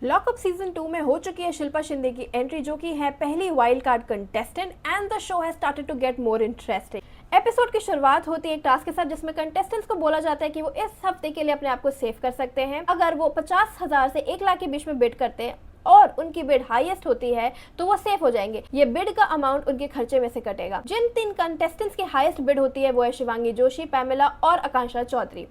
Lockup season 2 में हो चुकी है शिल्पा शिंदे की एंट्री, जो कि है पहली wild card contestant, and the show has started to get more interesting. Episode की शुरुआत होती है एक टास्क के साथ, जिसमें कंटेस्टेंट्स को बोला जाता है कि वो इस हफ्ते के लिए अपने आप को सेव कर सकते हैं। अगर वो 50,000 से 1 लाख के बीच में बिड करते हैं और उनकी बिड हाईएस्ट होती है तो वो सेफ हो जाएंगे। ये बिड का अमाउंट उनके खर्चे में से कटेगा। जिन 3 कंटेस्टेंट्स की हाईएस्ट बिड होती है वो है शिवांगी जोशी, पैमेला और आकांक्षा चौधरी।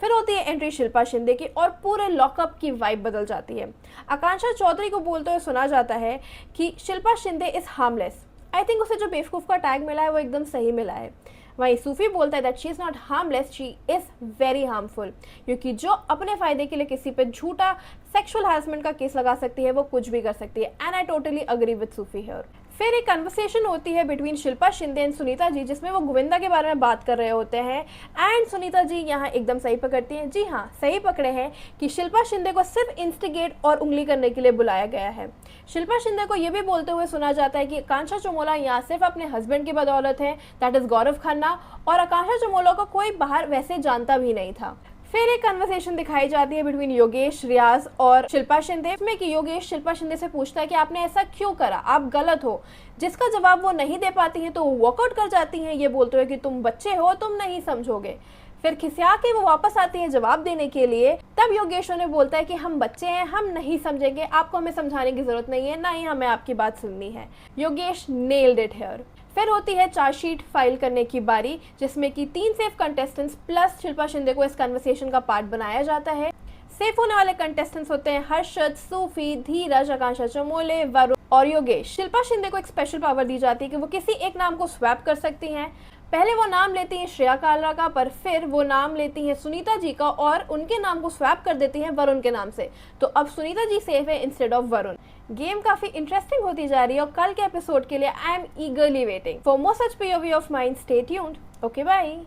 फिर होती है एंट्री शिल्पा शिंदे की और पूरे लॉकअप की वाइब बदल जाती है। आकांक्षा चौधरी को बोलते हुए सुना जाता है कि Shilpa Shinde is harmless. I think उसे जो बेवकूफ का टैग मिला है वो एकदम सही मिला है। वहीं सूफी बोलता है that she is not harmless, she is very harmful, क्योंकि जो अपने फायदे के लिए किसी पे झूठा सेक्सुअल हैरेसमेंट का केस लगा सकती है वो कुछ भी कर सकती है। And I totally agree with Sufi here. फिर एक कन्वर्सेशन होती है बिटवीन शिल्पा शिंदे एंड सुनीता जी, जिसमें वो गोविंदा के बारे में बात कर रहे होते हैं। एंड सुनीता जी यहाँ एकदम सही पकड़ती हैं। जी हाँ, सही पकड़े हैं कि शिल्पा शिंदे को सिर्फ इंस्टिगेट और उंगली करने के लिए बुलाया गया है। शिल्पा शिंदे को यह भी बोलते हुए सुना जाता है कि आकांक्षा चमोला यहाँ सिर्फ अपने हस्बैंड की बदौलत है, दैट इज गौरव खन्ना, और आकांक्षा चमोला को कोई बाहर वैसे जानता भी नहीं था। फिर एक कन्वर्सेशन दिखाई जाती है बिटवीन योगेश, रियाज और शिल्पा शिंदे, में कि योगेश शिल्पा शिंदे से पूछता है कि आपने ऐसा क्यों करा, आप गलत हो। जिसका जवाब वो नहीं दे पाती हैं तो वो वॉकआउट कर जाती हैं, ये बोलते हुए कि तुम बच्चे हो, तुम नहीं समझोगे। फिर खिसिया के वो वापस आती है जवाब देने के लिए। तब योगेश उन्हें बोलता है कि हम बच्चे हैं, हम नहीं समझेंगे, आपको हमें समझाने की जरूरत नहीं है, ना ही हमें आपकी बात सुननी है। Yogesh nailed it here. फिर होती है चार्जशीट फाइल करने की बारी, जिसमें कि 3 safe contestants plus Shilpa Shinde को इस कन्वर्सेशन का पार्ट बनाया जाता है। सेफ होने वाले कंटेस्टेंट्स होते हैं हर्षद, सूफी, धीरज, आकांक्षा चमोले, वरुण और योगेश। शिल्पा शिंदे को एक स्पेशल पावर दी जाती है कि वो किसी एक नाम को स्वैप कर सकती हैं। पहले वो नाम लेती हैं श्रेया कालरा का, पर फिर वो नाम लेती हैं सुनीता जी का और उनके नाम को स्वैप कर देती हैं वरुण के नाम से। तो अब सुनीता जी सेफ है इंस्टेड ऑफ वरुण। गेम काफी इंटरेस्टिंग होती जा रही है और कल के एपिसोड के लिए I am eagerly waiting. For more such POV of mind, stay tuned. Okay, bye.